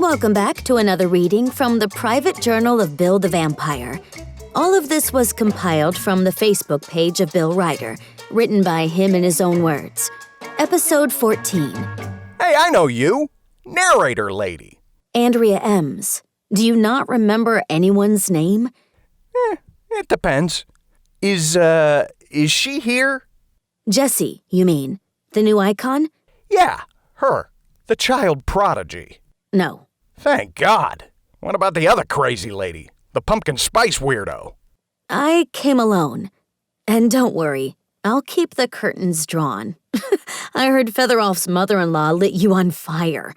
Welcome back to another reading from the Private Journal of Bill the Vampire. All of this was compiled from the Facebook page of Bill Ryder, written by him in his own words. Episode 14. Hey, I know you. Narrator lady. Andrea Ems. Do you not remember anyone's name? It depends. Is she here? Jessie, you mean? The new icon? Yeah, her. The child prodigy. No. Thank God. What about the other crazy lady? The pumpkin spice weirdo? I came alone. And don't worry, I'll keep the curtains drawn. I heard Fetherolf's mother-in-law lit you on fire.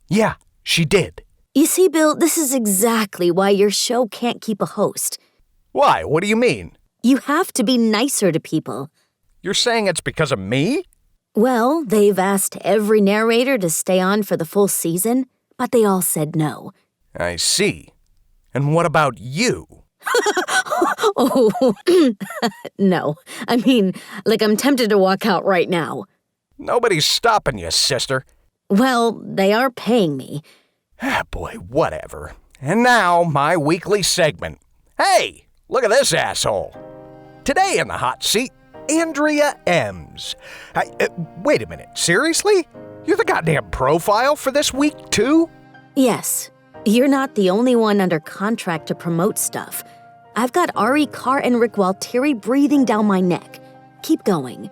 Yeah, she did. You see, Bill, this is exactly why your show can't keep a host. Why? What do you mean? You have to be nicer to people. You're saying it's because of me? Well, they've asked every narrator to stay on for the full season, but they all said no. I see. And what about you? Oh, no. I mean, like I'm tempted to walk out right now. Nobody's stopping you, sister. Well, they are paying me. Ah, boy, whatever. And now, my weekly segment. Hey, look at this asshole. Today in the hot seat, Andrea Ems. Wait a minute, seriously? You're the goddamn profile for this week, too? Yes. You're not the only one under contract to promote stuff. I've got Ari Carr and Rick Gualtieri breathing down my neck. Keep going.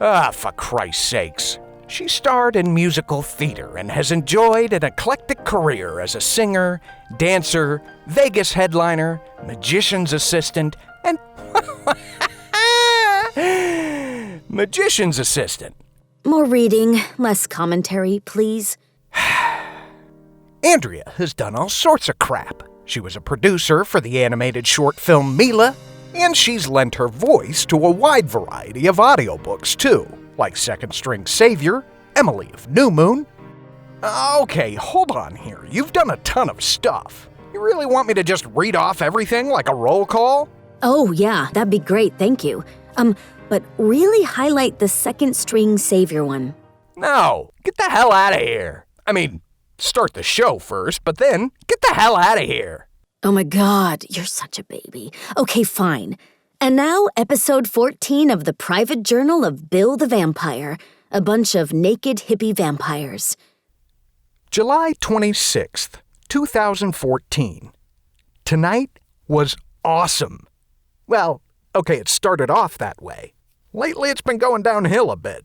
Ah, for Christ's sakes. She starred in musical theater and has enjoyed an eclectic career as a singer, dancer, Vegas headliner, magician's assistant, and... magician's assistant. More reading, less commentary, please. Andrea has done all sorts of crap. She was a producer for the animated short film Mila, and she's lent her voice to a wide variety of audiobooks, too, like Second String Savior, Emily of New Moon. Okay, hold on here. You've done a ton of stuff. You really want me to just read off everything like a roll call? Oh, yeah, that'd be great, thank you. But really highlight the Second String Savior one. No, get the hell out of here. I mean, start the show first, but then get the hell out of here. Oh my God, you're such a baby. Okay, fine. And now, episode 14 of the Private Journal of Bill the Vampire, a bunch of naked hippie vampires. July 26th, 2014. Tonight was awesome. Well, okay, it started off that way. Lately, it's been going downhill a bit.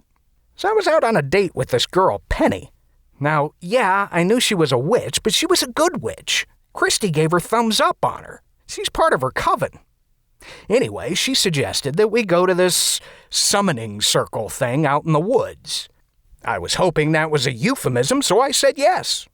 So I was out on a date with this girl, Penny. Now, yeah, I knew she was a witch, but she was a good witch. Christy gave her thumbs up on her. She's part of her coven. Anyway, she suggested that we go to this summoning circle thing out in the woods. I was hoping that was a euphemism, so I said yes.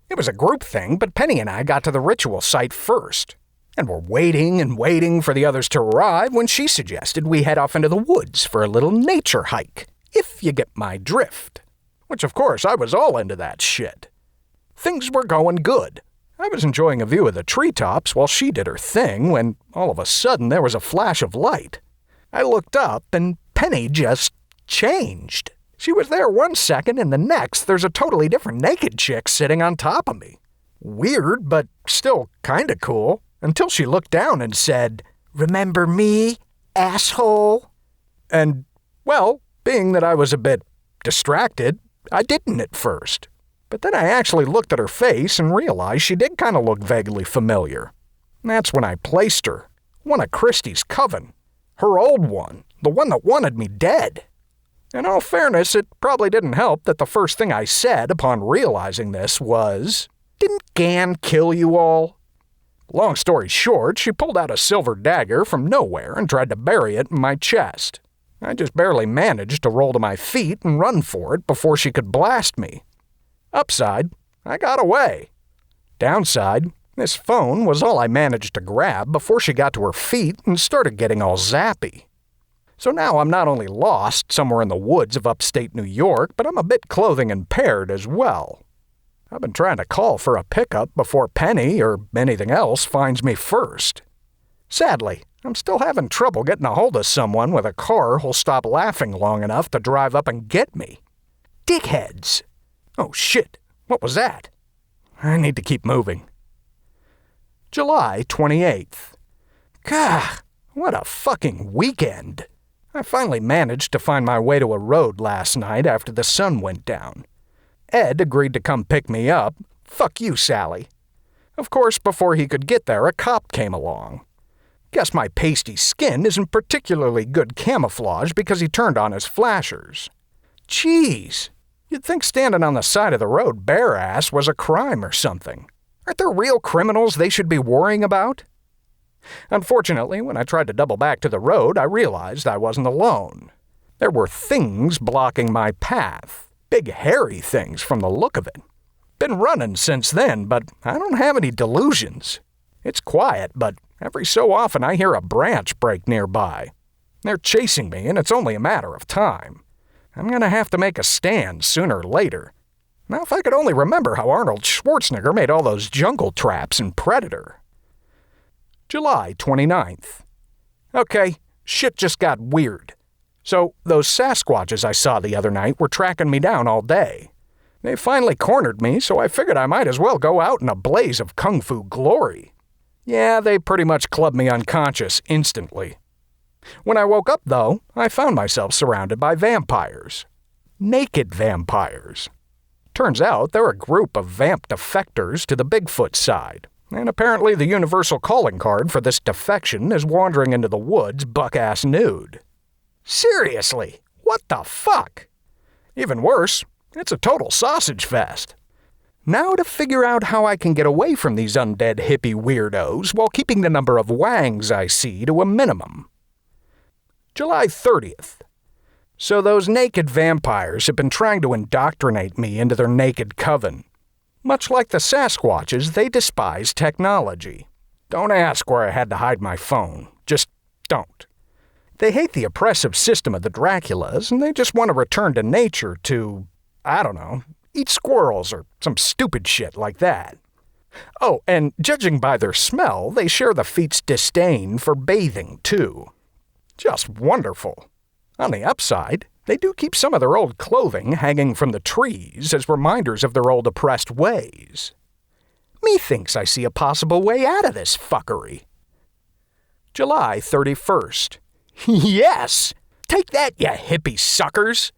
It was a group thing, but Penny and I got to the ritual site first. And we're waiting and waiting for the others to arrive when she suggested we head off into the woods for a little nature hike, if you get my drift. Which, of course, I was all into that shit. Things were going good. I was enjoying a view of the treetops while she did her thing when, all of a sudden, there was a flash of light. I looked up, and Penny just changed. She was there 1 second, and the next, there's a totally different naked chick sitting on top of me. Weird, but still kinda cool, until she looked down and said, "Remember me, asshole?" And, well, being that I was a bit distracted, I didn't at first. But then I actually looked at her face and realized she did kind of look vaguely familiar. That's when I placed her. One of Christy's coven. Her old one. The one that wanted me dead. In all fairness, it probably didn't help that the first thing I said upon realizing this was, "Didn't Gan kill you all?" Long story short, she pulled out a silver dagger from nowhere and tried to bury it in my chest. I just barely managed to roll to my feet and run for it before she could blast me. Upside, I got away. Downside, this phone was all I managed to grab before she got to her feet and started getting all zappy. So now I'm not only lost somewhere in the woods of upstate New York, but I'm a bit clothing impaired as well. I've been trying to call for a pickup before Penny or anything else finds me first. Sadly, I'm still having trouble getting a hold of someone with a car who'll stop laughing long enough to drive up and get me. Dickheads! Oh shit, what was that? I need to keep moving. July 28th. Gah, what a fucking weekend. I finally managed to find my way to a road last night after the sun went down. Ed agreed to come pick me up. Fuck you, Sally. Of course, before he could get there, a cop came along. Guess my pasty skin isn't particularly good camouflage because he turned on his flashers. Jeez, you'd think standing on the side of the road bare-ass was a crime or something. Aren't there real criminals they should be worrying about? Unfortunately, when I tried to double back to the road, I realized I wasn't alone. There were things blocking my path. Big hairy things from the look of it. Been running since then, but I don't have any delusions. It's quiet, but every so often I hear a branch break nearby. They're chasing me, and it's only a matter of time. I'm gonna have to make a stand sooner or later. Now, if I could only remember how Arnold Schwarzenegger made all those jungle traps in Predator. July 29th. Okay, shit just got weird. So, those Sasquatches I saw the other night were tracking me down all day. They finally cornered me, so I figured I might as well go out in a blaze of kung fu glory. Yeah, they pretty much clubbed me unconscious instantly. When I woke up, though, I found myself surrounded by vampires. Naked vampires. Turns out they're a group of vamp defectors to the Bigfoot side, and apparently the universal calling card for this defection is wandering into the woods buck-ass nude. Seriously, what the fuck? Even worse, it's a total sausage fest. Now to figure out how I can get away from these undead hippie weirdos while keeping the number of wangs I see to a minimum. July 30th. So those naked vampires have been trying to indoctrinate me into their naked coven. Much like the Sasquatches, they despise technology. Don't ask where I had to hide my phone. Just don't. They hate the oppressive system of the Draculas, and they just want to return to nature to, I don't know, eat squirrels or some stupid shit like that. Oh, and judging by their smell, they share the feet's disdain for bathing, too. Just wonderful. On the upside, they do keep some of their old clothing hanging from the trees as reminders of their old oppressed ways. Methinks I see a possible way out of this fuckery. July 31st. Yes! Take that, you hippie suckers!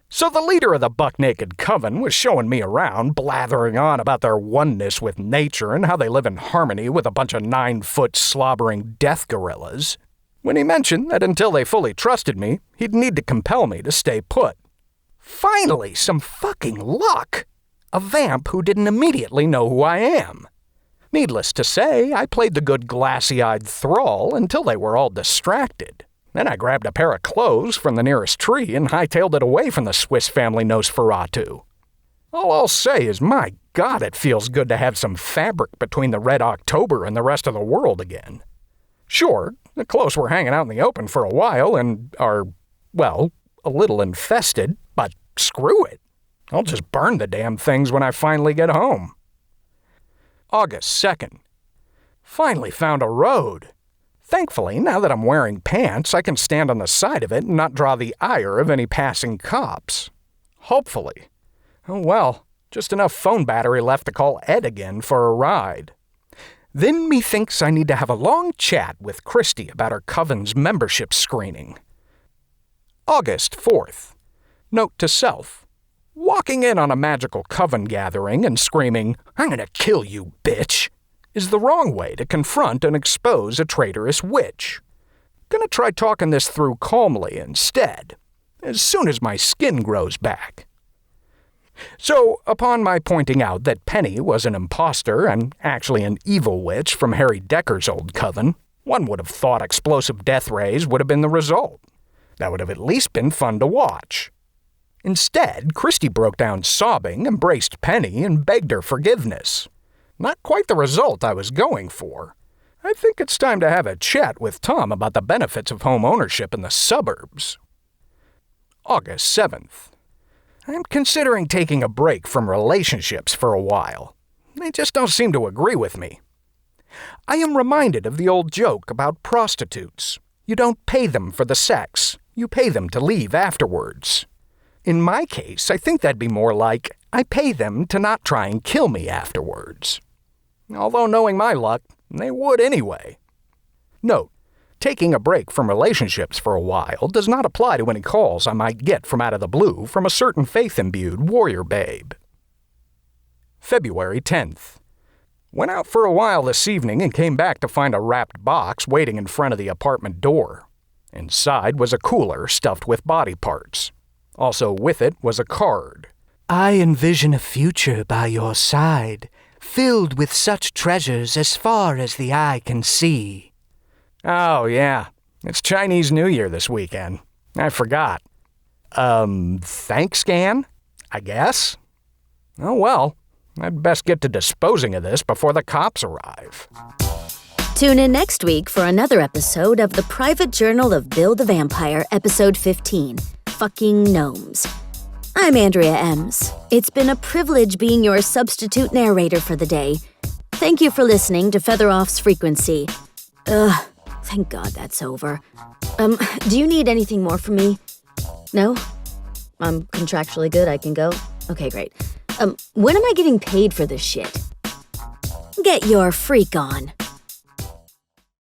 So the leader of the Buck-Naked Coven was showing me around, blathering on about their oneness with nature and how they live in harmony with a bunch of 9-foot slobbering death gorillas, when he mentioned that until they fully trusted me, he'd need to compel me to stay put. Finally, some fucking luck! A vamp who didn't immediately know who I am. Needless to say, I played the good glassy-eyed thrall until they were all distracted. Then I grabbed a pair of clothes from the nearest tree and hightailed it away from the Swiss family Nosferatu. All I'll say is, my God, it feels good to have some fabric between the Red October and the rest of the world again. Sure, the clothes were hanging out in the open for a while and are, well, a little infested, but screw it. I'll just burn the damn things when I finally get home. August 2nd. Finally found a road. Thankfully, now that I'm wearing pants, I can stand on the side of it and not draw the ire of any passing cops. Hopefully. Oh well, just enough phone battery left to call Ed again for a ride. Then methinks I need to have a long chat with Christy about her coven's membership screening. August 4th. Note to self. Walking in on a magical coven gathering and screaming, "I'm gonna kill you, bitch," is the wrong way to confront and expose a traitorous witch. Gonna try talking this through calmly instead, as soon as my skin grows back. So, upon my pointing out that Penny was an imposter and actually an evil witch from Harry Decker's old coven, one would have thought explosive death rays would have been the result. That would have at least been fun to watch. Instead, Christy broke down sobbing, embraced Penny, and begged her forgiveness. Not quite the result I was going for. I think it's time to have a chat with Tom about the benefits of home ownership in the suburbs. August 7th. I'm considering taking a break from relationships for a while. They just don't seem to agree with me. I am reminded of the old joke about prostitutes. You don't pay them for the sex. You pay them to leave afterwards. In my case, I think that'd be more like, I pay them to not try and kill me afterwards. cards. Although knowing my luck, they would anyway. Note, taking a break from relationships for a while does not apply to any calls I might get from out of the blue from a certain faith-imbued warrior babe. February 10th. Went out for a while this evening and came back to find a wrapped box waiting in front of the apartment door. Inside was a cooler stuffed with body parts. Also with it was a card. I envision a future by your side, filled with such treasures as far as the eye can see. Oh, yeah. It's Chinese New Year this weekend. I forgot. Thanks, Scan? I guess? Oh, well. I'd best get to disposing of this before the cops arrive. Tune in next week for another episode of The Private Journal of Bill the Vampire, Episode 15, Fucking Gnomes. I'm Andrea Ems. It's been a privilege being your substitute narrator for the day. Thank you for listening to Fetherolf's Frequency. Thank God that's over. Do you need anything more from me? No? I'm contractually good, I can go? Okay, great. When am I getting paid for this shit? Get your freak on.